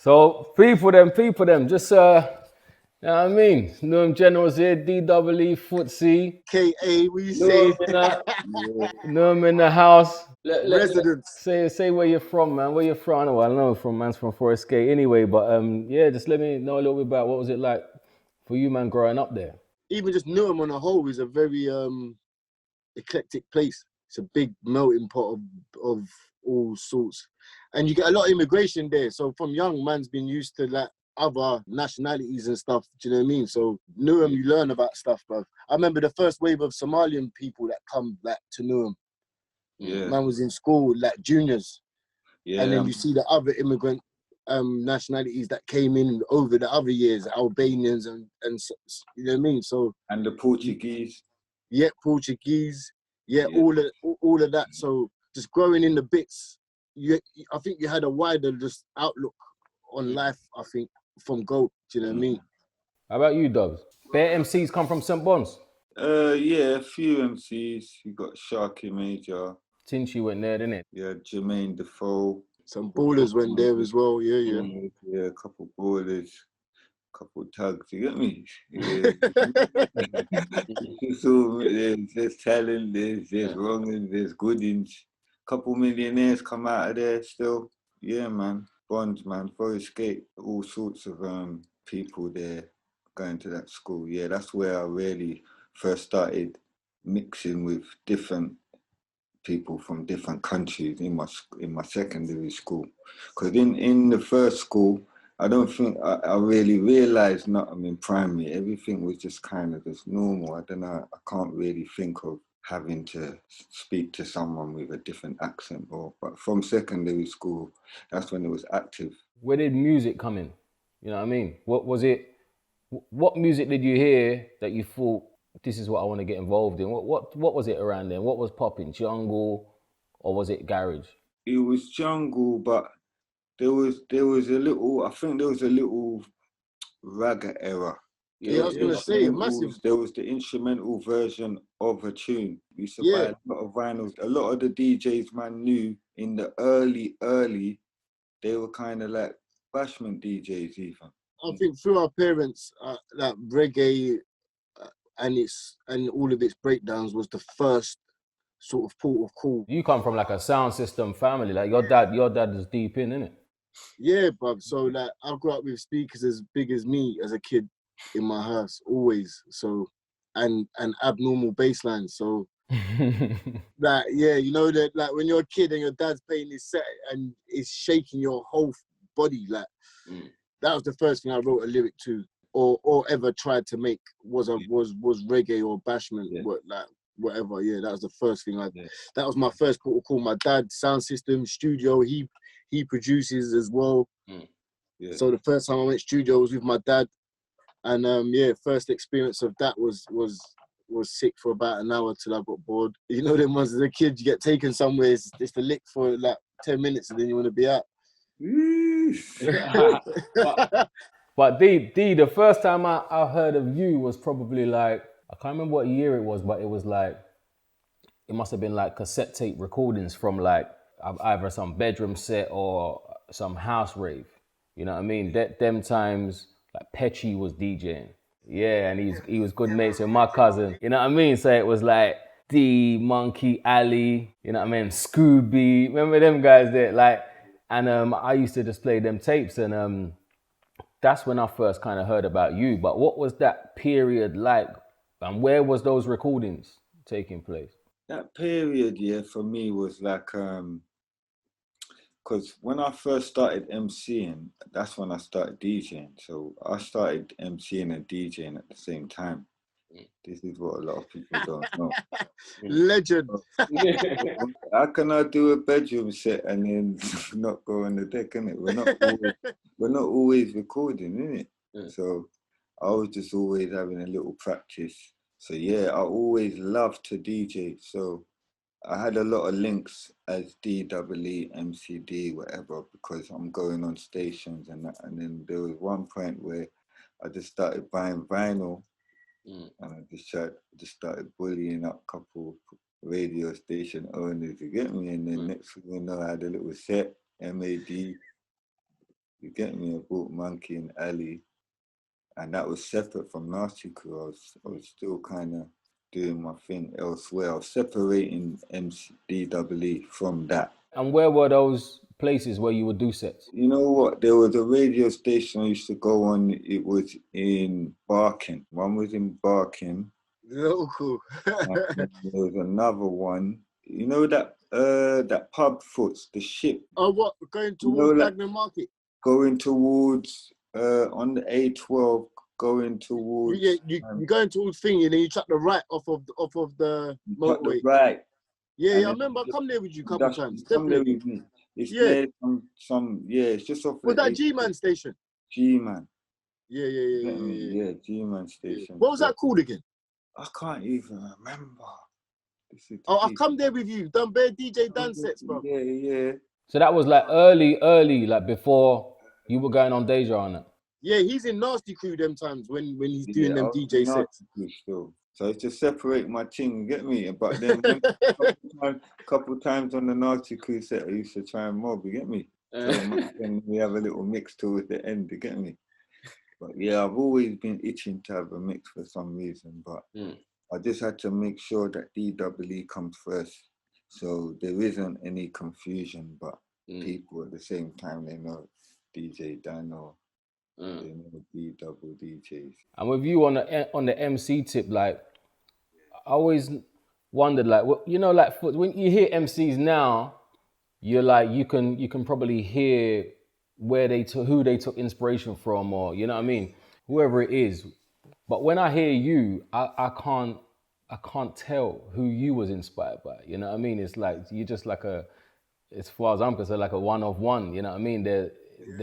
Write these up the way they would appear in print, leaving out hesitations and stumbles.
So people them, just you know what I mean? Newham Generals here, DDoubleE, Footsie, KA, what you say? Newham in the house. Residents. Say where you're from, man. Where you're from? Well, I know man's from Forest Gate anyway, but yeah, just let me know a little bit about what was it like for you, man, growing up there. Even just Newham on a whole is a very eclectic place. It's a big melting pot of all sorts, and you get a lot of immigration there. So from young, man's been used to like other nationalities and stuff. Do you know what I mean? So Newham, you learn about stuff, bro. I remember the first wave of Somalian people that come like to Newham. Yeah. Man was in school like juniors, Yeah. and then you see the other immigrant nationalities that came in over the other years, Albanians and you know what I mean. So and the Portuguese. Yeah, Portuguese. Yeah, all of that. So just growing in the bits, I think you had a wider just outlook on life. I think from GOAT. Do you know what I mean? How about you, Dubs? Bare MCs come from St. Bons. Yeah, a few MCs. You got Sharky Major. Tinchy went there, didn't it? Yeah, Jermaine Defoe. Some ballers went there as well. Yeah. Yeah, a couple ballers. Couple tugs, you get me? Yeah. So there's talent, there's wrongings, there's goodings. Couple millionaires come out of there still. Yeah, man. Bonds, man. Forest Gate, all sorts of people there going to that school. Yeah, that's where I really first started mixing with different people from different countries in my secondary school. Because in the first school, I don't think I really realised nothing in primary. Everything was just kind of just normal. I don't know. I can't really think of having to speak to someone with a different accent. But from secondary school, that's when it was active. Where did music come in? You know what I mean? What was it? What music did you hear that you thought, this is what I want to get involved in? What was it around then? What was popping? Jungle, or was it garage? It was jungle, but there was a little. I think there was a little ragga era. Yeah, I was gonna say massive. There was the instrumental version of a tune. We used to buy a lot of vinyls. A lot of the DJs man knew in the early, they were kind of like bashment DJs even. I think through our parents, that reggae and all of its breakdowns was the first sort of port of call. You come from like a sound system family. Like your dad is deep in, isn't it? Yeah, bruv. So like I grew up with speakers as big as me as a kid in my house, always. So and abnormal bass lines. So that you know that like when you're a kid and your dad's playing this set and it's shaking your whole body, like that was the first thing I wrote a lyric to or ever tried to make was reggae or bashment, like whatever. Yeah, that was the first thing that was my first port of call. My dad's sound system, studio, he produces as well. So the first time I went studio was with my dad, and first experience of that was sick for about an hour till I got bored. You know them ones as a kid, you get taken somewhere, it's the lick for like 10 minutes and then you want to be out. But D, the first time I heard of you was probably like, I can't remember what year it was, but it was like, it must have been like cassette tape recordings from like either some bedroom set or some house rave. You know what I mean? Them times, like Petchy was DJing. Yeah, and he was good mates with my cousin. You know what I mean? So it was like D, Monkey, Ali, you know what I mean? Scooby. Remember them guys there? Like, and I used to just play them tapes, and that's when I first kind of heard about you. But what was that period like? And where was those recordings taking place? That period, for me was like, because when I first started MCing, that's when I started DJing. So I started MCing and DJing at the same time. This is what a lot of people don't know. Legend. How can I do a bedroom set and then not go on the deck, innit? We're not always recording, innit? So I was just always having a little practice. So I always loved to DJ. So I had a lot of links as DDoubleE, MCD, whatever, because I'm going on stations and that. And then there was one point where I just started buying vinyl. And I just started bullying up a couple radio station owners to get me, and then next thing you know, I had a little set, MAD. You get me? I bought Monkey and Ali, and that was separate from Nasty Crew. I was still kind of doing my thing elsewhere. I was separating DDoubleE from that. And where were those places where you would do sets? You know what? There was a radio station I used to go on. It was in Barking. One was in Barking. Local. And there was another one. You know that pub Foots, the ship. Oh, what? Going You know, towards like, Dagenham Market? going towards on the A12, going towards. You're going towards thingy, and then you chuck the right off of the motorway. Right. Yeah, I remember. I come there with you a couple of times. Come there Definitely. with me. It's Yeah. near some. Yeah, it's just off. Was that G-Man station? G-Man. Yeah. Yeah, G-Man station. What was that called again? I can't even remember. Oh, I've come there with you. Done bare DJ dance sets, bro. Yeah. So that was like early, like before you were going on Deja on it. Yeah, he's in Nasty Crew them times when he's doing them DJ sets. Still. So it's to separate my thing, you get me? But then couple times on the Nasty Crew set, I used to try and mob, you get me? So then we have a little mix towards the end, you get me? But yeah, I've always been itching to have a mix for some reason, but I just had to make sure that DDoubleE comes first. So there isn't any confusion, but people at the same time, they know DJ Dano, they know D-double DJs. And with you on the MC tip, like, I always wondered, like, you know, like when you hear MCs now, you're like, you can probably hear who they took inspiration from, or you know what I mean, whoever it is. But when I hear you, I can't tell who you was inspired by. You know what I mean? It's like you're just like as far as I'm concerned, like a one of one. You know what I mean? There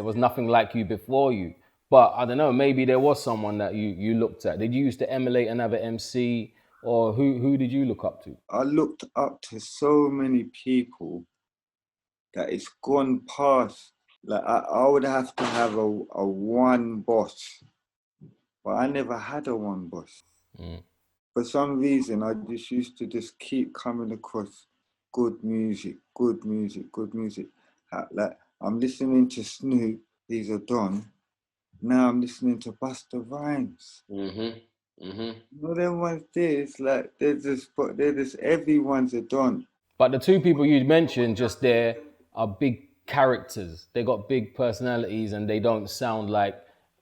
was nothing like you before you. But I don't know, maybe there was someone that you looked at. Did you used to emulate another MC, or who did you look up to? I looked up to so many people that it's gone past. Like I would have to have a one boss, but I never had a one boss. For some reason, I just used to just keep coming across good music. Like I'm listening to Snoop, he's a Don. Now I'm listening to Busta Rhymes. You know them ones there, it's like they're just everyone's a Don. But the two people you mentioned just there are big characters. They got big personalities and they don't sound like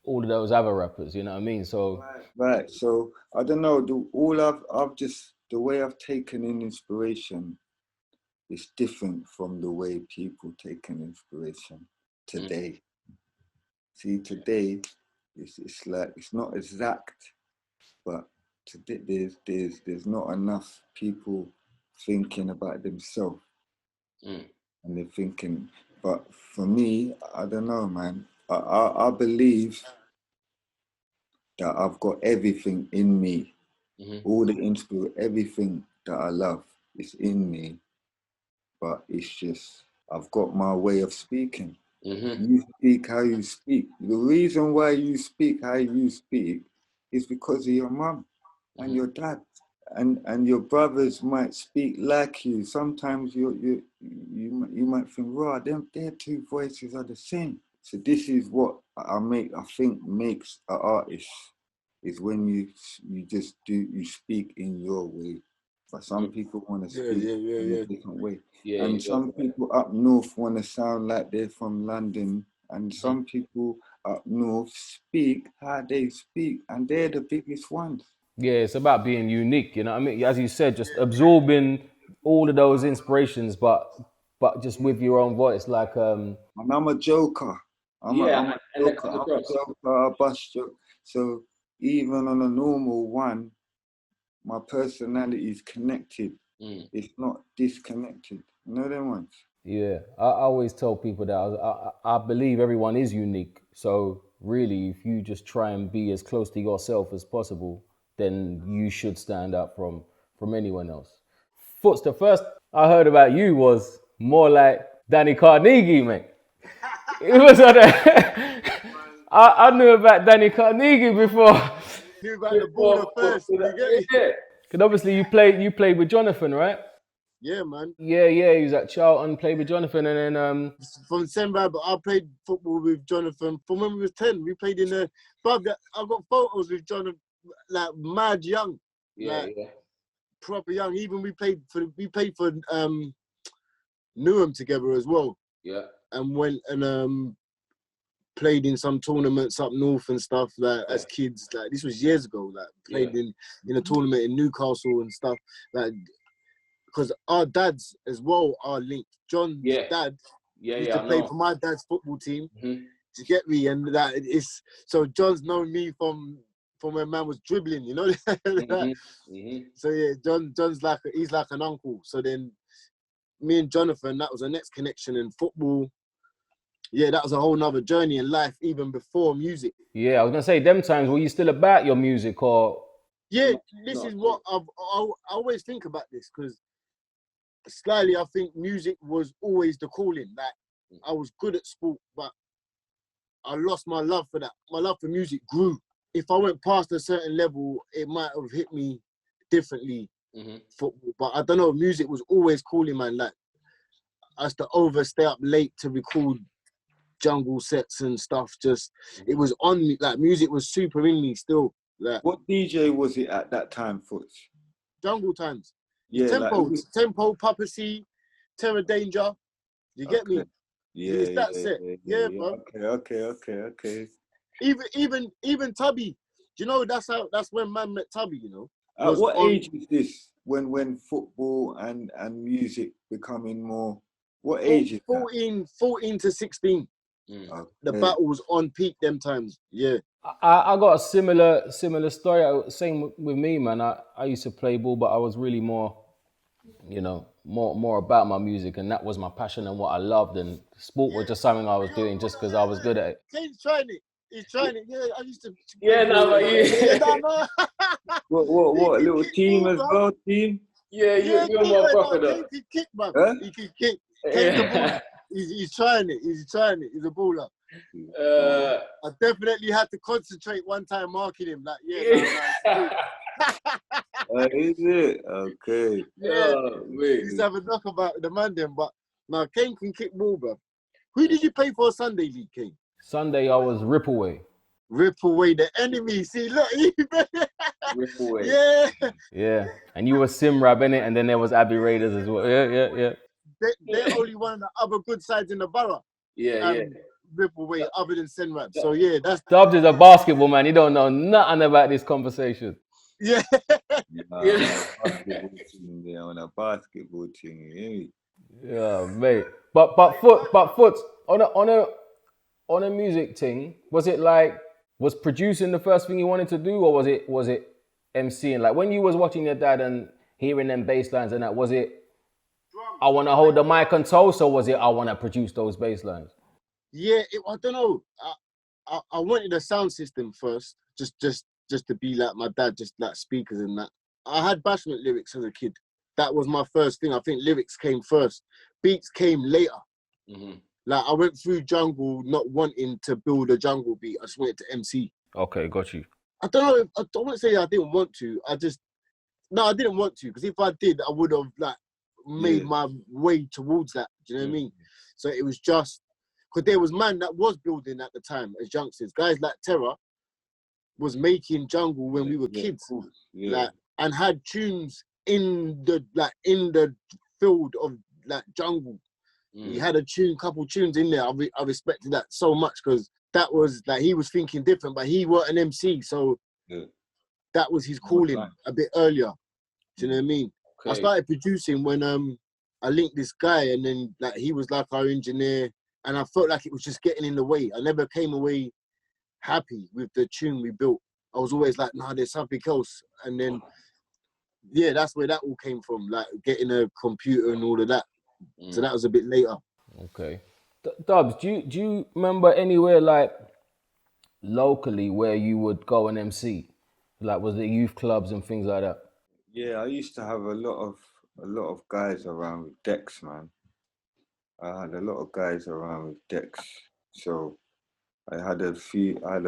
all of those other rappers, you know what I mean? So Right. So I don't know. The way I've taken in inspiration is different from the way people take in inspiration today. See, today it's like it's not exact, but today there's not enough people thinking about themselves, and they're thinking. But for me, I don't know, man. I believe that I've got everything in me, all the inspiration, everything that I love is in me, but it's just, I've got my way of speaking. You speak how you speak. The reason why you speak how you speak is because of your mum and your dad. And your brothers might speak like you. Sometimes you might think, right, their two voices are the same. So this is what I think makes an artist, is when you speak in your way. But some people want to speak in a different way. And some people up north want to sound like they're from London. And some people up north speak how they speak, and they're the biggest ones. yeah, it's about being unique, you know what I mean? As you said, just absorbing all of those inspirations, but just with your own voice, like And I'm a joker. I'm a joker, a bus joke. So even on a normal one, my personality is connected. It's not disconnected. You know them ones? Yeah, I always tell people that I believe everyone is unique. So really, if you just try and be as close to yourself as possible, then you should stand out from anyone else. Foots, the first I heard about you was more like Danny Carnegie, mate. It was on a I knew about Danny Carnegie before. Knew about the border first. Yeah. Because obviously you played with Jonathan, right? Yeah, man. Yeah, he was at Charlton, played with Jonathan, and then From Senrab, I played football with Jonathan from when we was 10. We played in the pub. I got photos with Jonathan, like mad young, like proper young. Even we played for Newham together as well. Yeah. And went and played in some tournaments up north and stuff, like as kids. Like this was years ago. Like played in a tournament in Newcastle and stuff. Like because our dads as well are linked. John's dad used to play for my dad's football team. Mm-hmm. To get me, and that it's so John's known me from when man was dribbling, you know. So yeah, John's like he's like an uncle. So then me and Jonathan, that was the next connection in football. Yeah, that was a whole nother journey in life, even before music. Yeah, I was gonna say, them times, were you still about your music or? Yeah, this is what I always think about this, because slightly I think music was always the calling. Like I was good at sport, but I lost my love for that. My love for music grew. If I went past a certain level, it might have hit me differently. Football, but I don't know. Music was always calling, man. Like I used to stay up late to record jungle sets and stuff. Just it was on me. Like music was super in me still. Like what DJ was it at that time, Foots? Jungle Times. Yeah, Tempo, Papa C, Terror Danger. You get me? Yeah, it's that set. Yeah, bro. Okay. Even Tubby. Do you know that's when man met Tubby? You know. At what age is this? When football and music becoming more? What age is 14 to 16. Okay. The battle was on peak them times. Yeah. I got a similar story. Same with me, man. I used to play ball, but I was really more, more about my music, and that was my passion and what I loved. And sport was just something I was doing just because I was good at it. Kane's trying it. He's trying it. Yeah, I used to. Yeah, no, but What little team as well, team? Yeah, you're my brother. Kane can kick, man. Huh? He can kick. Kane's a baller. He's trying it. He's a baller. I definitely had to concentrate one time marking him. Like, Is it? Okay. Yeah. We used to have a knock about the man then, but now Kane can kick ball, bro. Who did you play for Sunday League, Kane? Sunday I was Rip Away. Rip away the enemy. See, look. Rip Away. Yeah. Yeah. And you were Simrab, innit? And then there was Abbey Raiders as well. Yeah. They're only one of the other good sides in the borough. Yeah. Rip away other than Senrab. So yeah, that's Dubs is a basketball man. He don't know nothing about this conversation. Yeah. They're on a basketball team. Yeah, mate. But Foot on a music thing, was it like, was producing the first thing you wanted to do, or was it MCing? Like when you was watching your dad and hearing them bass lines and that, was it I want to hold the mic and toast, or was it I want to produce those bass lines? Yeah, I don't know. I wanted a sound system first, just to be like my dad, just like speakers and that. I had bashment lyrics as a kid. That was my first thing. I think lyrics came first. Beats came later. Like I went through jungle not wanting to build a jungle beat. I just wanted to MC. Okay, got you. I don't know. I don't want to say I didn't want to. I didn't want to, because if I did, I would have like made my way towards that. Do you know what I mean? So it was just because there was man that was building at the time as youngsters. Guys like Terror was making jungle when we were kids, like, and had tunes in the field of like jungle. He had couple tunes in there. I respected that so much, because that was like he was thinking different, but he was an MC, so that was his calling a bit earlier. Do you know what I mean? Okay. I started producing when I linked this guy, and then like he was like our engineer, and I felt like it was just getting in the way. I never came away happy with the tune we built. I was always like, nah, there's something else. And then that's where that all came from, like getting a computer and all of that. So that was a bit later. Okay. Dubs, do you remember anywhere like locally where you would go and MC? Like was it youth clubs and things like that? Yeah, I used to have a lot of guys around with decks, man. I had a lot of guys around with decks. So I had a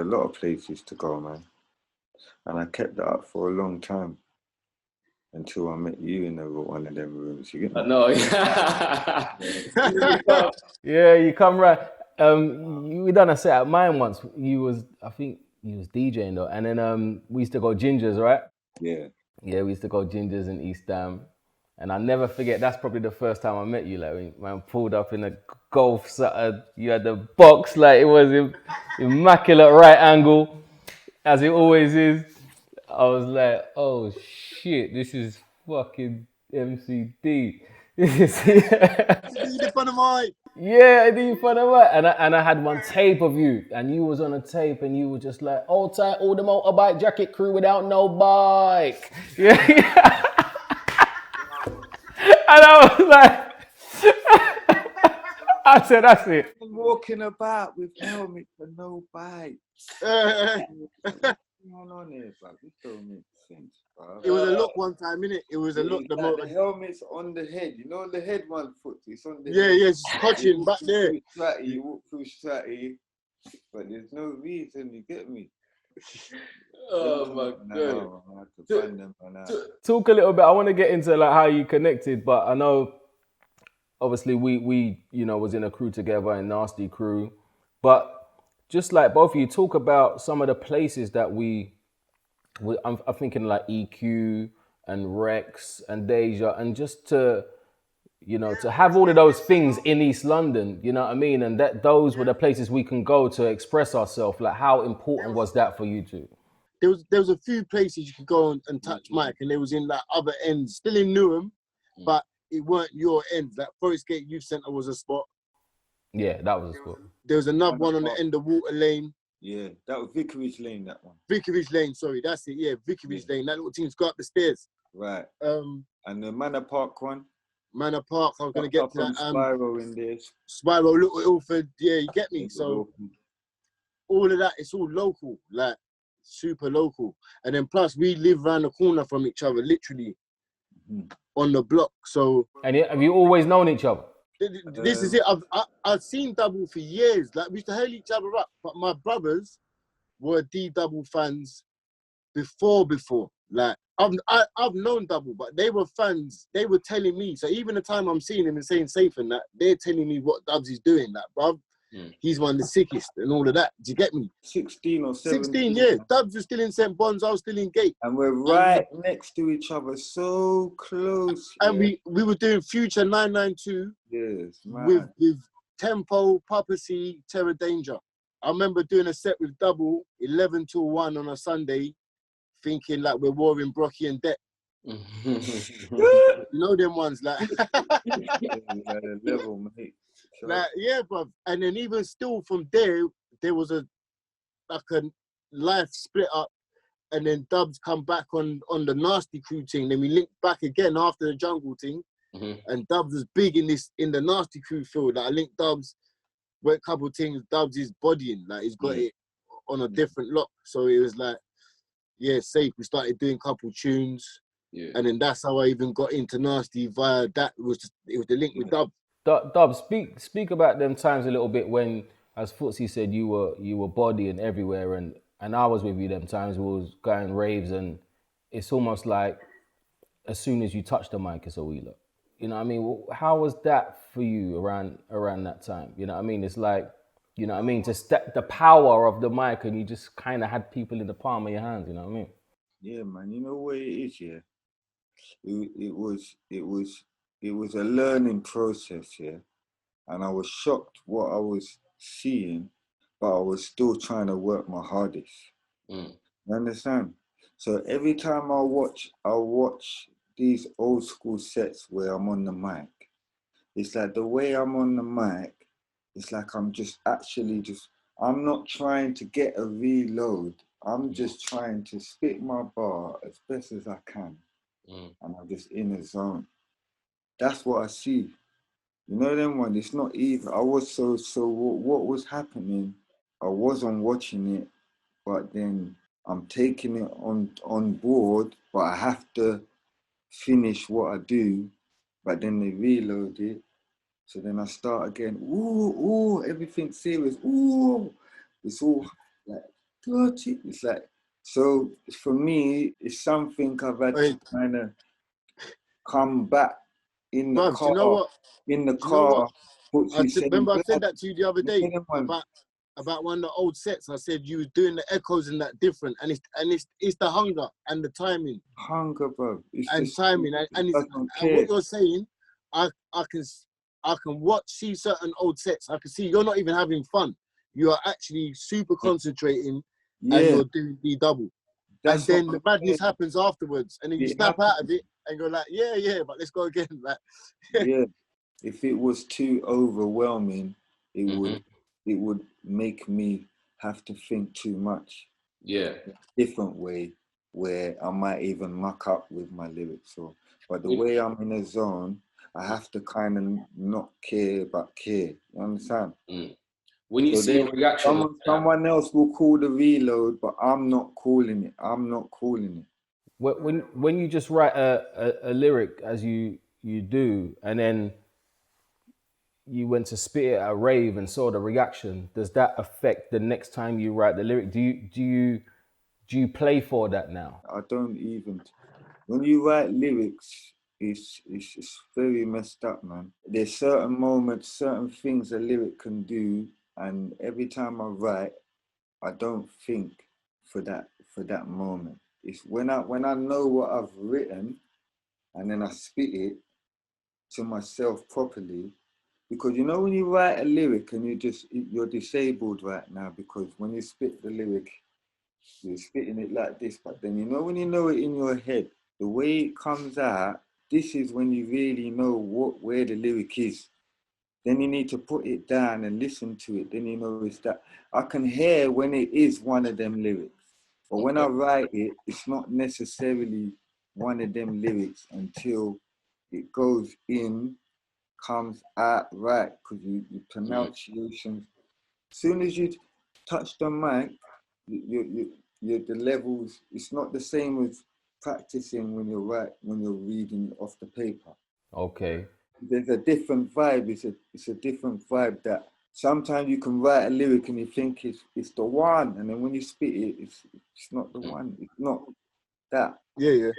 lot of places to go, man. And I kept that up for a long time. until I met you in one of them rooms. You get me? I know. Yeah, you come right. We done a set at mine once. I think you was DJing though, and then we used to go Gingers, right? Yeah. Yeah, we used to go Gingers in East Ham. And I'll never forget, that's probably the first time I met you. Like, when man pulled up in a Golf, you had the box, like it was immaculate right angle, as it always is. I was like, oh shit, this is fucking MCD. This is, The fun of mine. yeah, I did for the what? And I had one tape of you, and you was on a tape, and you were just like, "Old time, all the motorbike jacket crew without no bike." Yeah. And I was like, I said, that's it. I'm walking about with helmet and no bike. What's going on here, bro? This don't make sense, bro. It was a look one time, innit? It was a look. The helmet's on the head. You know the head one foot. It's on the Yeah, head. yeah, it's touching back there. You walk through Stratty, but there's no reason. You get me? Oh my god. I have to find them for now. Talk a little bit. I want to get into like how you connected, but I know obviously we was in a crew together, a nasty crew, but just like both of you talk about some of the places that I'm thinking like EQ and Rex and Deja, and just to have all of those things in East London, you know what I mean? And that those were the places we can go to express ourselves. Like, how important was that for you two? There was a few places you could go and touch Mike, and they was in like other ends, still in Newham, but it weren't your ends. Like Forest Gate Youth Centre was a spot. Yeah, that was a spot. There was another one on the end of Water Lane. Yeah, that was Vicarage Lane, that one. Vicarage Lane, sorry, that's it. Yeah, Vicarage Lane. That little team's go up the stairs. Right. And the Manor Park one. Manor Park, I was going to get to that. Spiral in there. Spiral, Little Ilford, yeah, you get me. So all of that, it's all local, like super local. And then plus we live around the corner from each other, literally on the block. So. And have you always known each other? This is it. I've seen Double for years. Like we used to hail each other up, but my brothers were DDoubleE fans before. Like I've known Double, but they were fans. They were telling me. So even the time I'm seeing him and saying safe and that, they're telling me what Dubs is doing. Like, bruv, he's one of the sickest and all of that. Do you get me? 16 or 17. 16, yeah. Dubs was still in St. Bonds. I was still in Gate. And we're right next to each other, so close. And we were doing Future 992 with Tempo, Papa C, Terror Danger. I remember doing a set with Double 11 till 1 on a Sunday, thinking like we're warring Brocky and Deck. You know them ones, like level, mate. Sure. Like, yeah, bruv. And then even still from there was a life split up, and then Dubs come back on the Nasty Crew thing. Then we linked back again after the Jungle thing, and Dubs was big in the Nasty Crew field. Like I linked Dubs with a couple of things. Dubs is bodying, like he's got it on a different lock. So it was like, yeah, safe. We started doing a couple tunes, and then that's how I even got into Nasty via that. It was the link with Dubs. Dub, speak about them times a little bit when, as Footsie said, you were bodying everywhere, and I was with you them times. We was going raves, and it's almost like as soon as you touch the mic, it's a wheeler. You know what I mean? How was that for you around that time? You know what I mean? It's like, you know what I mean? Just the power of the mic, and you just kind of had people in the palm of your hands. You know what I mean? Yeah, man. You know what it is, yeah. It was a learning process, yeah, and I was shocked what I was seeing, but I was still trying to work my hardest. You understand? So every time I watch these old school sets where I'm on the mic, it's like the way I'm on the mic, it's like I'm not trying to get a reload. I'm just trying to spit my bar as best as I can, and I'm just in a zone. That's what I see. You know them one, it's not even, I was so what was happening, I wasn't watching it, but then I'm taking it on board, but I have to finish what I do, but then they reload it. So then I start again, ooh, everything's serious, ooh. It's all like dirty. It's like, so for me, it's something I've had to kind of come back in the Bruv, do you know car. what? In the Do you know what? car, Footsie said, Remember I said that to you the other day man. about one of the old sets. I said you was doing the echoes and that different, and it's the hunger and the timing. Hunger, bro. It's And just timing, and what you're saying, I can see certain old sets. I can see you're not even having fun. You are actually super concentrating, and you're doing DDoubleE. And then the madness happens afterwards, and then you snap out of it and go like, yeah, but let's go again. Like, yeah. If it was too overwhelming, it would make me have to think too much. Yeah. Different way where I might even muck up with my lyrics. But the way I'm in a zone, I have to kind of not care but care. You understand? When you see a reaction, someone else will call the reload, but I'm not calling it. I'm not calling it. when you just write a lyric as you do, and then you went to spit it at a rave and saw the reaction, does that affect the next time you write the lyric? Do you play for that now? I don't even. When you write lyrics, it's very messed up, man. There's certain moments, certain things a lyric can do, and every time I write, I don't think for that moment. It's when I know what I've written, and then I spit it to myself properly. Because you know when you write a lyric and you're disabled right now, because when you spit the lyric, you're spitting it like this, but then you know when you know it in your head, the way it comes out, this is when you really know where the lyric is. Then you need to put it down and listen to it. Then you know it's that. I can hear when it is one of them lyrics. But when I write it, it's not necessarily one of them lyrics until it goes in, comes out right, because you pronunciation. As soon as you touch the mic, the levels, it's not the same as practicing when you're reading off the paper. Okay. There's a different vibe. It's a different vibe that sometimes you can write a lyric and you think it's the one, and then when you spit it, it's not the one. It's not that. Yeah.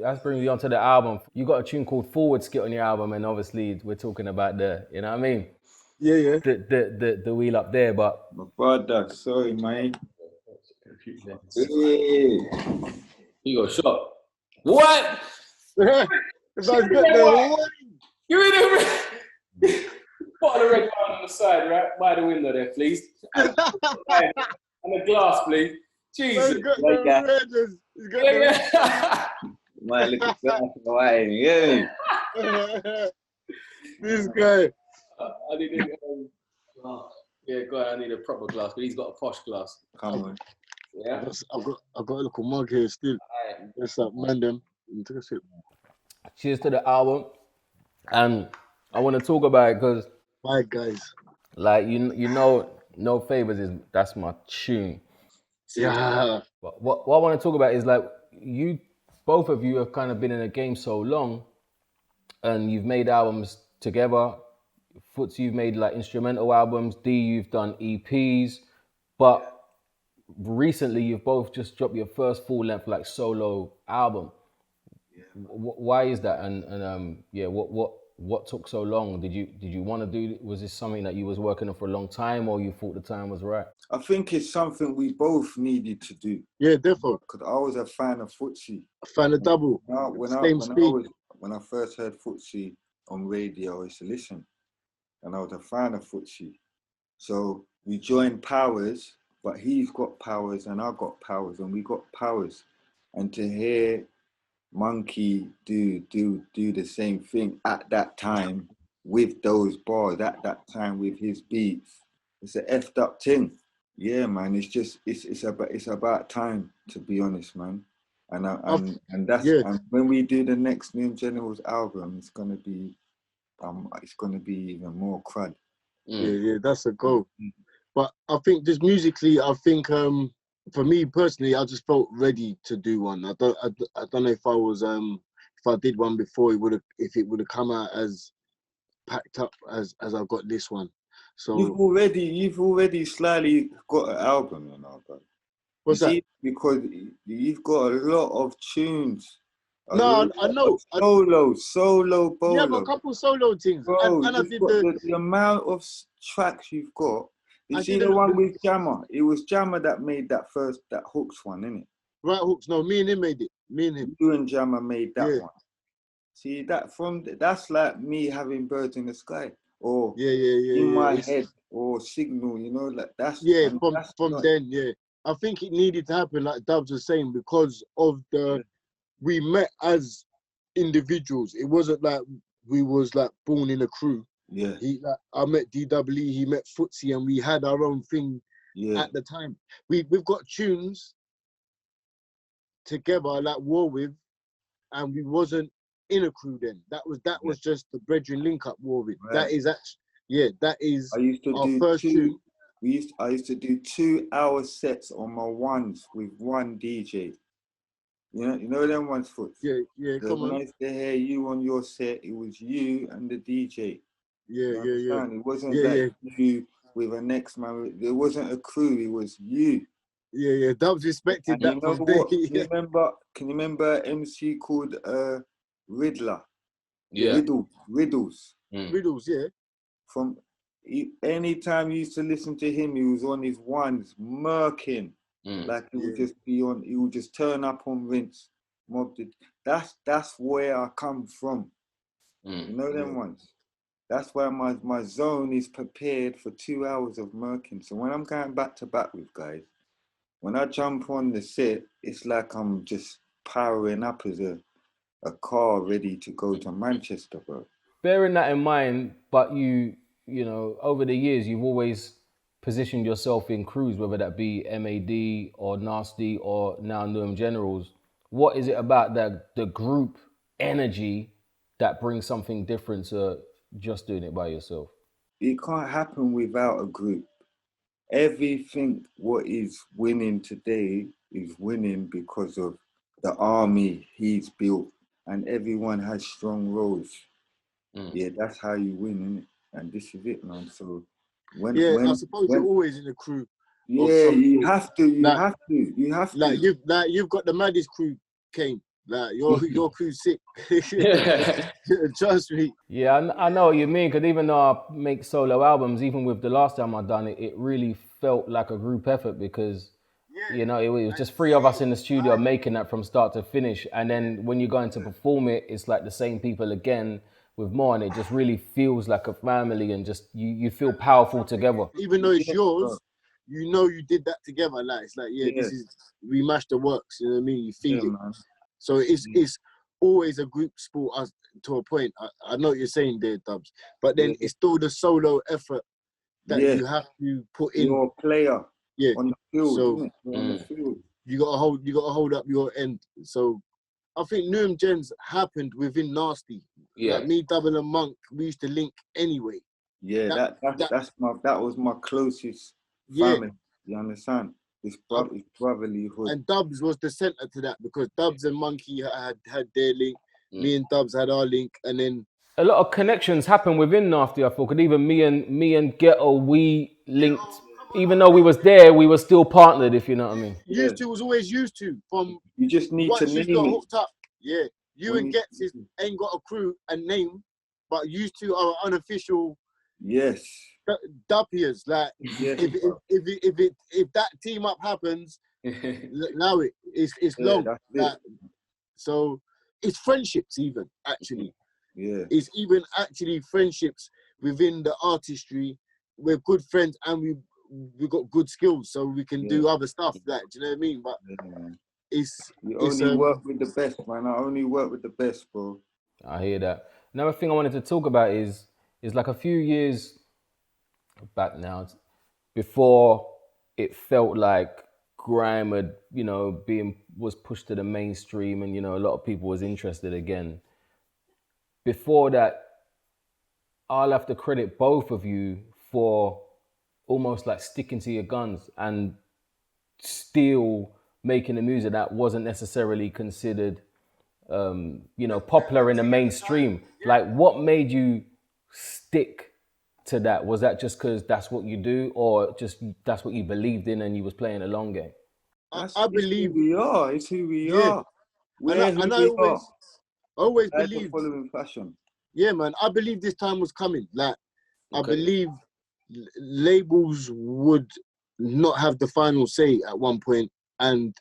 That's bringing you onto the album. You got a tune called Forward Skit on your album, and obviously we're talking about you know what I mean? Yeah. The wheel up there, but My brother, sorry, man. You got shot. What? If I've got the Give me the bottle of red wine on the side, right by the window there, please. And a glass, please. Jesus. He's got the He's got My little glass of wine, yeah. This guy. I need a glass. Yeah, go ahead. I need a proper glass, but he's got a posh glass. Come on. Yeah. I've got a little mug here still. What's up, man? Them. Take a sip. Cheers to the album, and I want to talk about it because, Bye, guys. like you know, No Favors that's my tune. Yeah. But what I want to talk about is like both of you have kind of been in the game so long, and you've made albums together. Footsie, you've made like instrumental albums. D, you've done EPs, but recently you've both just dropped your first full length like solo album. Why is that? And what took so long? Did you want to do? Was this something that you was working on for a long time, or you thought the time was right? I think it's something we both needed to do. Yeah, definitely. Because I was a fan of Footsie. A fan of Double. When I first heard Footsie on radio, I used to listen, and I was a fan of Footsie. So we joined powers, but he's got powers and I got powers, and we got powers. And to hear Monkey do the same thing at that time with those bars, at that time with his beats, it's an effed up thing. Yeah, man. It's about time, to be honest, man. And when we do the next Newham General's album, it's gonna be even more crud. Yeah, that's a goal. But I think just musically, I think for me personally, I just felt ready to do one. I don't know if I was if I did one before, if it would have come out as packed up as I got this one. So you've already slightly got an album, you know, but what's that? because you've got a lot of tunes No, I know. Solo You have a bolo. couple solo things, Bro, and I you've did got the amount of tracks you've got. You I see did the one with Jammer? It was Jammer that made that hooks one, innit? right hooks. No, me and him made it. Me and him. You and Jammer made that Yeah. one. See that's like me having birds in the sky, or Yeah. in my It's, head, or signal. You know, like that's from not, then. Yeah, I think it needed to happen, like Dubs was saying, because of we met as individuals. It wasn't like we was like born in a crew. Yeah. I met DDoubleE, he met Footsie, and we had our own thing at the time. We've got tunes together like War With, and we wasn't in a crew then. That was just the brethren link up War With. Right. That is actually that is I used to our do first tune. I used to do 2-hour sets on my ones with one DJ. You know them ones, Foots? Yeah, So come when on. I used to hear you on your set, it was you and the DJ. Yeah. It wasn't like you with a next man. There wasn't a crew. It was you. Yeah. Dubs respected And that you know from what? day. Can you remember an MC called Riddler? Yeah. Riddles. Riddles, yeah. From anytime you used to listen to him, he was on his ones, murking. Like he would just be on. He would just turn up on rinse. Mobbed it. That's where I come from. You know them ones. That's why my zone is prepared for 2 hours of murking. So when I'm going back to back with guys, when I jump on the set, it's like I'm just powering up as a car ready to go to Manchester, bro. Bearing that in mind, but you know, over the years, you've always positioned yourself in crews, whether that be MAD or Nasty or now Newham Generals. What is it about the group energy that brings something different to just doing it by yourself? It can't happen without a group. Everything what is winning today is winning because of the army he's built, and everyone has strong roles. Yeah, that's how you win, innit? And this is it, man. So I suppose you're always in a crew. Yeah, you have to. Like you've got the maddest crew, Kane. Like your crew's sick. Trust me. Yeah, I know what you mean, because even though I make solo albums, even with the last time I done it, it really felt like a group effort because, you know, it was just 3 of us in the studio making that from start to finish. And then when you're going to perform it, it's like the same people again with more, and it just really feels like a family, and just you feel powerful together. Even though it's yours, you know you did that together. Like it's like, this is, we mashed the works, you know what I mean? You feel it. Man. So it's always a group sport to a point. I know what you're saying there, Dubs, but then it's still the solo effort that you have to put in. You're a player on the field, so on the field. You gotta hold up your end. So I think Newham Gens happened within Nasty. Yeah. Like me, Double and Monk, we used to link anyway. Yeah, that was my closest family. You understand? It's brotherlyhood. And Dubs was the center to that, because Dubs and Monkey had their link. Me and Dubs had our link, and then a lot of connections happen within Nasty. I thought, because even me and Ghetto, we linked. Even though we was there, we were still partnered, if you know what I mean. Used to was always used to. From you just need to name got it. hooked up. Yeah, you and Getz ain't got a crew and name, but used to are unofficial. Yes. Duppiers. Like if that team up happens, allow it. It's long. So it's friendships even actually. Yeah. It's even actually friendships within the artistry. We're good friends and we got good skills, so we can do other stuff. Like, do you know what I mean? But you only work with the best, man. I only work with the best, bro. I hear that. Another thing I wanted to talk about is like a few years back now, before it felt like grime had, you know, was pushed to the mainstream, and, you know, a lot of people was interested again. Before that, I'll have to credit both of you for almost like sticking to your guns and still making the music that wasn't necessarily considered, you know, popular in the mainstream. Like, what made you stick to that? Was that just because that's what you do, or just that's what you believed in and you was playing a long game? I believe it's who we are. It's who we are. Wear who And we are. I always Type of believed, following fashion. yeah, man, I believe this time was coming. Like, I Okay. believe labels would not have the final say at one point, and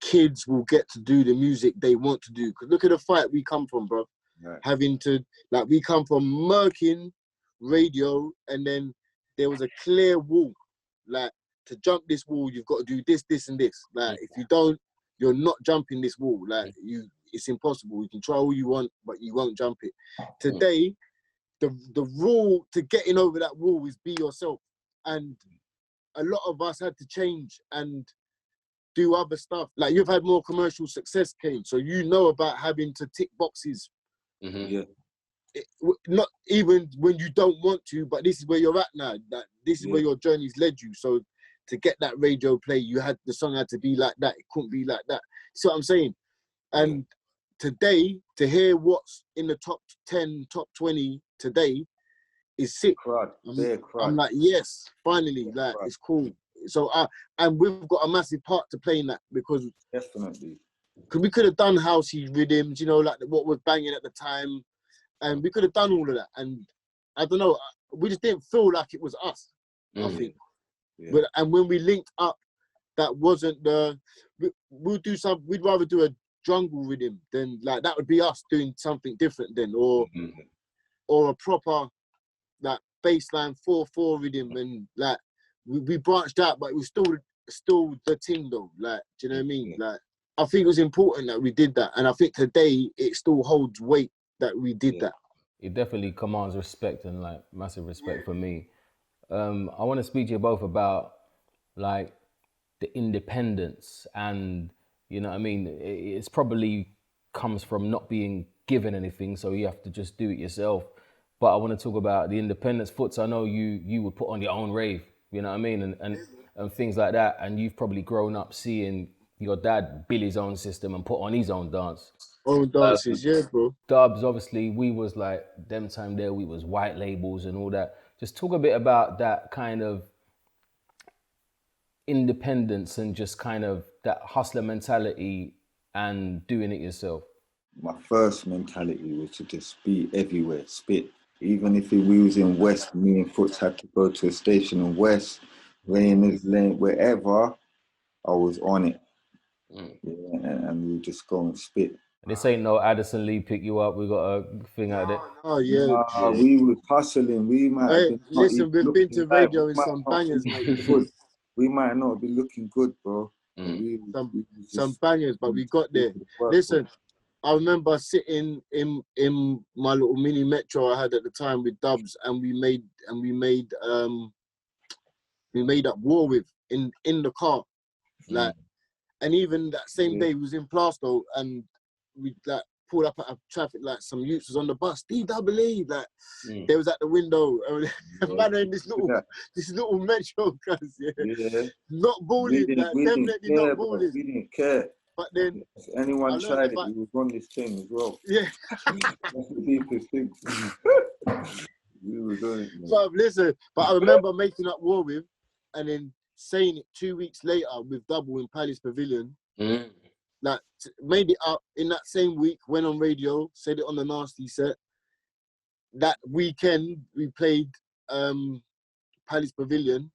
kids will get to do the music they want to do. Because look at the fight we come from, bro. Right. Having to, like, we come from murking radio, and then there was a clear wall. Like, to jump this wall, you've got to do this, this, and this. Like, if you don't, you're not jumping this wall. Like, it's impossible. You can try all you want, but you won't jump it. Today, the rule to getting over that wall is be yourself. And a lot of us had to change and do other stuff. Like, you've had more commercial success, Kane, so you know about having to tick boxes. Yeah. Not even when you don't want to, but this is where you're at now. That this is where your journey's led you. So to get that radio play, the song had to be like that. It couldn't be like that. See what I'm saying? And today, to hear what's in the top 10, top 20 today is sick. I'm like, yes, finally, like, it's cool. So and we've got a massive part to play in that, because definitely, because we could have done housey rhythms, you know, like what was banging at the time, and we could have done all of that. And I don't know, we just didn't feel like it was us. I think. But and when we linked up, that wasn't we'd rather do a jungle rhythm than, like, that would be us doing something different then, or a proper, like, baseline 4/4 rhythm, and like we branched out, but it was still the thing though. Like, do you know what I mean? Like, I think it was important that we did that, and I think today it still holds weight that we did that. It definitely commands respect, and like massive respect for me. I want to speak to you both about like the independence, and you know what I mean, it's probably comes from not being given anything, so you have to just do it yourself. But I want to talk about the independence. Foots, I know you would put on your own rave, you know what I mean, and things like that, and you've probably grown up seeing your dad build his own system and put on his own dance. Own dances, yeah, bro. Dubs, obviously, we was like, them time there, we was white labels and all that. Just talk a bit about that kind of independence and just kind of that hustler mentality and doing it yourself. My first mentality was to just be everywhere, spit. Even if we was in West, me and Foots had to go to a station in West, Rainers Lane, wherever, I was on it. And we would just go and spit. This ain't no Addison Lee pick you up. We got a thing out there. Oh yeah. We was hustling. We might have been listen, we've been to radio in some bangers, mate. Good. We might not be looking good, bro. Some bangers, but we got there. Listen, I remember sitting in my little mini metro I had at the time with Dubs, and we made up War With in the car, like, and even that same day we was in Plasto, and we like pulled up at a traffic light. Some youths was on the bus, DDoubleE, like they was at the window, man, in this little metro, cause not balling, like, definitely not balling. We didn't care. But then if anyone tried it, we was on this thing as well. Yeah. That's the deepest thing. We was on it, man. So listen, but I remember making up War With, and then saying it 2 weeks later with Double in Palace Pavilion. Like, made it up in that same week, went on radio, said it on the Nasty set. That weekend we played Palace Pavilion,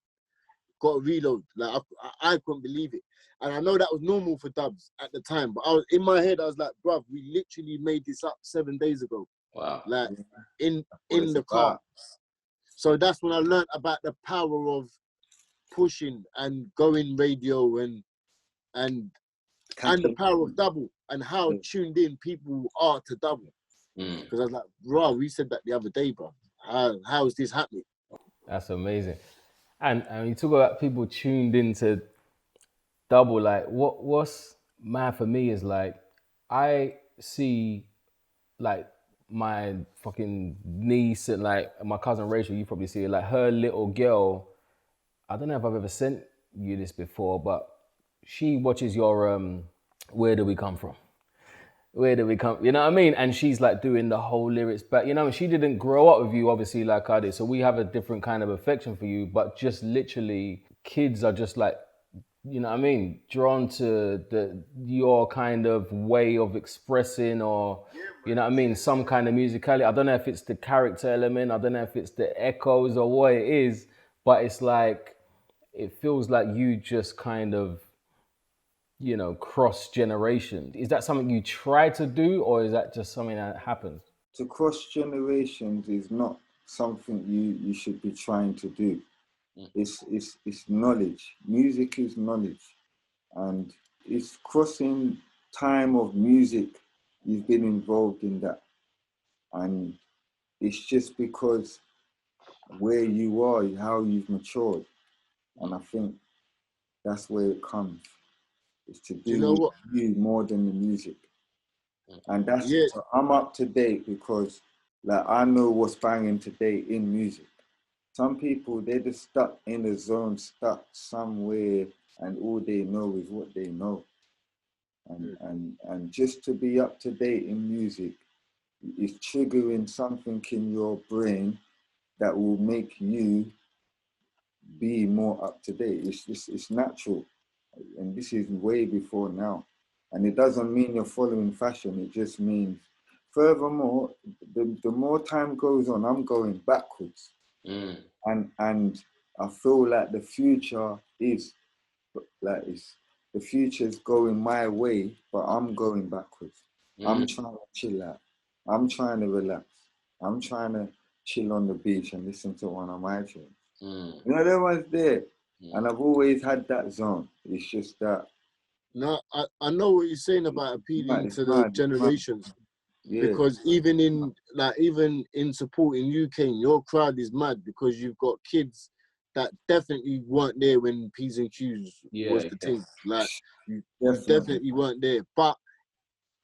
got a reload. Like, I couldn't believe it. And I know that was normal for Dubs at the time, but in my head I was like, bruv, we literally made this up 7 days ago. Wow. Like, in the car. So that's when I learned about the power of pushing and going radio and the power of Double, and how tuned in people are to Double. Because I was like, bro, we said that the other day, bro. How is this happening? That's amazing. And you talk about people tuned into Double, like what's mad for me is like, I see like my fucking niece and like my cousin Rachel, you probably see it, like her little girl. I don't know if I've ever sent you this before, but she watches your Where Do We Come From? Where do we come? You know what I mean? And she's like doing the whole lyrics, but you know, she didn't grow up with you obviously like I did, so we have a different kind of affection for you. But just literally, kids are just like you know what I mean, drawn to your kind of way of expressing, or you know what I mean, some kind of musicality. I don't know if it's the character element, I don't know if it's the echoes or what it is, but it's like it feels like you just kind of, you know, cross generation. Is that something you try to do, or is that just something that happens? To cross generations is not something you should be trying to do. It's knowledge. Music is knowledge, and it's crossing time of music. You've been involved in that, and it's just because where you are, how you've matured, and I think that's where it comes. It's to Do you do know with what? you more than the music, and that's Yeah, so I'm up to date because like I know what's banging today in music. Some people they're just stuck in the zone, stuck somewhere, and all they know is what they know. And just to be up to date in music is triggering something in your brain that will make you be more up to date. It's natural, and this is way before now. And it doesn't mean you're following fashion. It just means, furthermore, the more time goes on, I'm going backwards, and I feel like the future is like the future's going my way, but I'm going backwards. I'm trying to chill out. I'm trying to relax. I'm trying to chill on the beach and listen to one of my tunes. You know, there was there. And I've always had that zone. It's just that. no, I know what you're saying about appealing It's to the mad, it's mad. generations, Yeah. because even in supporting UK, your crowd is mad because you've got kids that definitely weren't there when P's and Q's was the thing. Like you definitely weren't there, but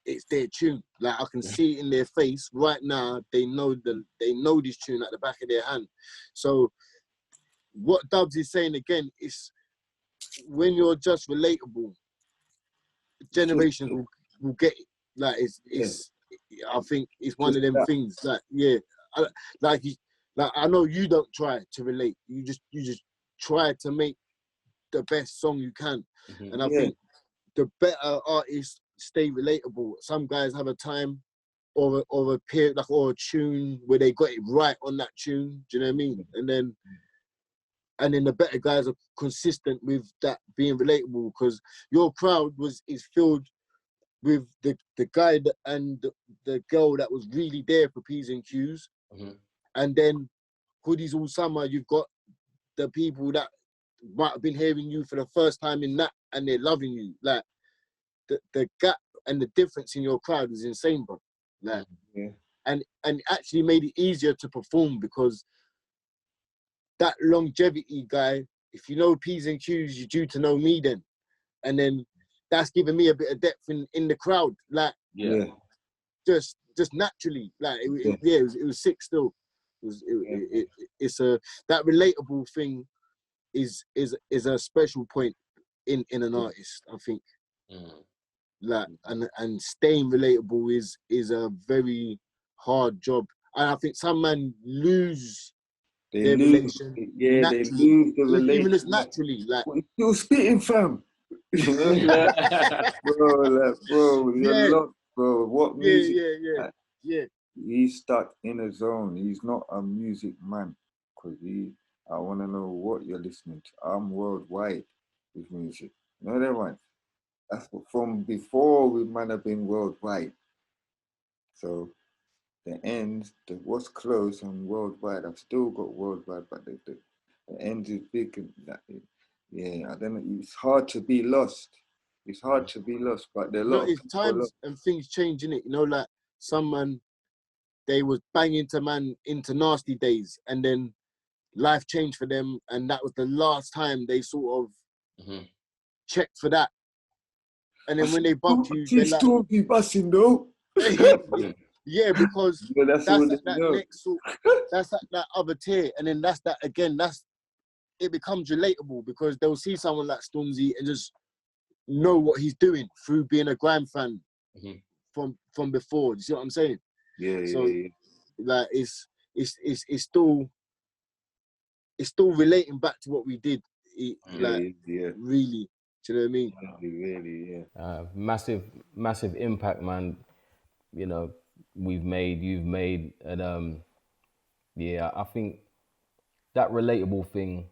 it's their tune. Like I can see it in their face right now. They know this tune at the back of their hand. So what Dubs is saying again is when you're just relatable, generations will get it. Like it's I think it's one Just of them that. things that like I know you don't try to relate. You just try to make the best song you can. And I think the better artists stay relatable. Some guys have a time or a period or a tune where they got it right on that tune. Do you know what I mean? And then the better guys are consistent with that being relatable, because your crowd is filled with the guy and the girl that was really there for P's and Q's. And then Hoodies All Summer, you've got the people that might have been hearing you for the first time in that, and they're loving you. Like the gap and the difference in your crowd is insane, bro. Like, and actually made it easier to perform, because that longevity guy, if you know P's and Q's, you're due to know me then. And then that's giving me a bit of depth in the crowd. Like, just naturally. Like, it was sick still. It's that relatable thing is a special point in an artist, I think. Like, and staying relatable is a very hard job. And I think some men lose their relation naturally. They lose the relation. Even just naturally, like you're spitting, fam. You know, bro, you're lost, bro. What music? He's stuck in a zone. He's not a music man, because I want to know what you're listening to. I'm worldwide with music. You know that one? That's from before we might have been worldwide. So the ends, what's close and worldwide, I've still got worldwide, but the end is big. And I don't know. It's hard to be lost. It's hard to be lost, but there are a lot of it's people times and things changing it. You know, like some man, they was banging to man into nasty days, and then life changed for them, and that was the last time they sort of checked for that. And then when they bumped you, they're like, "Don't be bussing though." yeah, because that's that next sort, that's that other tier, and then that's that again. It becomes relatable, because they'll see someone like Stormzy and just know what he's doing through being a grime fan from before. Do you see what I'm saying? Like it's still relating back to what we did. Really. Do you know what I mean? Really, yeah. Massive impact, man. You know, you've made, and yeah, I think that relatable thing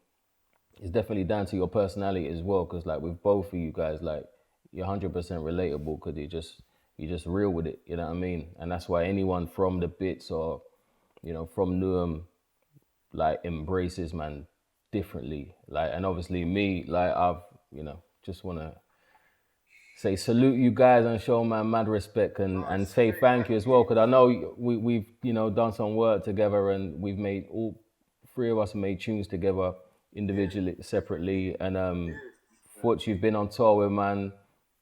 is definitely down to your personality as well. Because like with both of you guys, like you're 100% relatable because you're just real with it. You know what I mean? And that's why anyone from the bits or from Newham like embraces man differently. Like, and obviously me, like I've just want to say salute you guys and show man mad respect and say thank you as well, because I know we've done some work together, and we've made all three of us made tunes together individually, separately, and Foots, you've been on tour with man.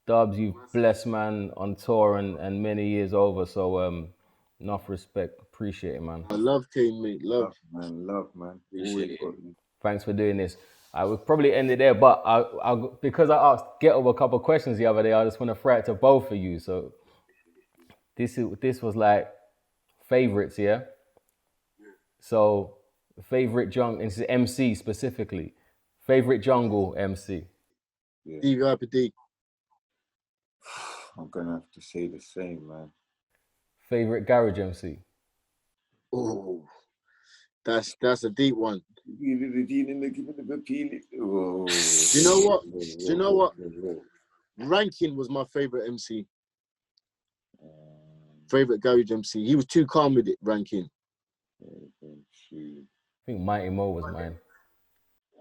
Dubs, you've blessed man on tour and many years over, so enough respect, appreciate it, man. I love Kane, mate. Love. Love, man. Appreciate Always it. Thanks for doing this. I would probably end it there, but I because I asked Get over a couple of questions the other day, I just want to throw it to both of you. So this was like favorites, yeah. So favorite jungle, and this is MC specifically. Favorite jungle MC. DDoubleE. I'm gonna have to say the same, man. Favorite garage MC. Oh, that's a deep one. You know what? Do you know what? Rankin was my favorite MC. Favorite garage MC. He was too calm with it, Rankin. I think Mighty Mo was mine.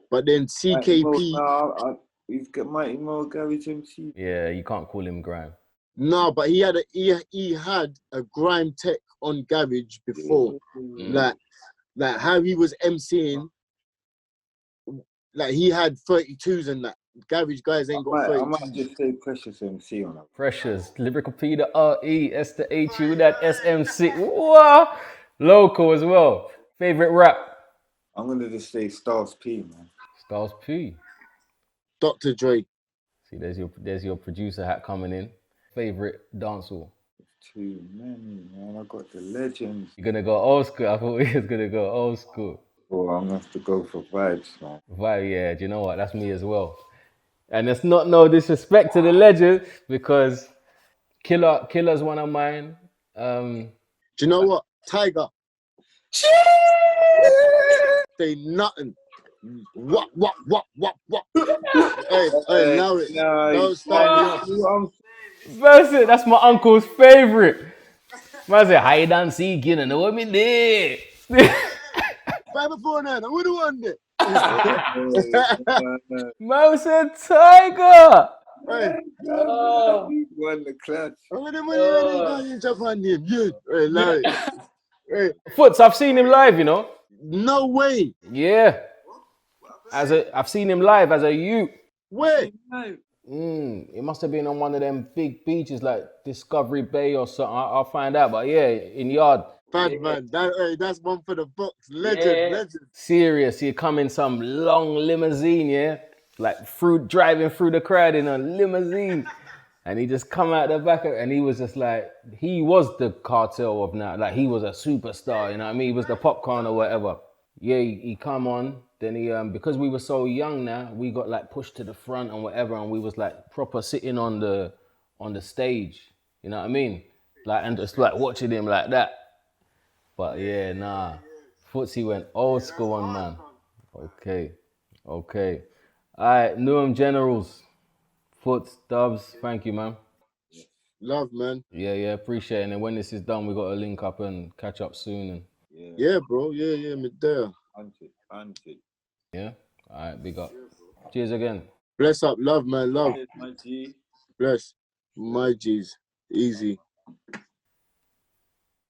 But then CKP. He's got Mighty Mo garage MC. Yeah, you can't call him grime. No, but he had a grime tech on garage before. Like how he was MCing. Like he had 32s and that. Garage guys ain't got 32s. I might just say Precious MC on that. Precious, lyrical P, the R-E, S to H-U, that SMC. What? Local as well. Favorite rap? I'm gonna just say Styles P, man. Styles P. Dr. Dre. See, there's your producer hat coming in. Favorite dancehall? Too many, man. I got the legends. You're gonna go old school. I thought he was gonna go old school. Oh, I'm gonna have to go for vibes, man. Vibe, yeah. Do you know what? That's me as well. And it's not no disrespect to the legend, because Killer's one of mine. Do you know what? Tiger. Say nothing. What? Hey, now it. Don't start me off. That's my uncle's favorite. Man say hide and seek, you know what me did. 549, I would have won it. Man said Tiger. Hey, Won the clutch. I would have won in Japan name. Yeah. Hey, Larry. Hey. Foots, I've seen him live, you know. No way. Yeah. I've seen him live as a youth. Where? It must have been on one of them big beaches like Discovery Bay or something. I'll find out. But yeah, in Yard. Bad man. That's one for the books. Legend. Serious. You come in some long limousine, yeah? Like driving through the crowd in a limousine. And he just come out the back and he was just like, he was the cartel of now. Like he was a superstar, you know what I mean? He was the popcorn or whatever. Yeah, he come on. Then he, because we were so young now, we got like pushed to the front and whatever, and we was like proper sitting on the stage, you know what I mean? Like, and just like watching him like that. But yeah, nah. Footsie went old school on man. Okay. All right, Newham Generals. Foots, Dubs, thank you, man. Love, man. Yeah, appreciate it. And then when this is done, we got to link up and catch up soon. And yeah, bro. Yeah, me there. Hunted. Yeah? All right, big up. Cheers again. Bless up. Love, man. Love. My G. Bless. My G's. Easy.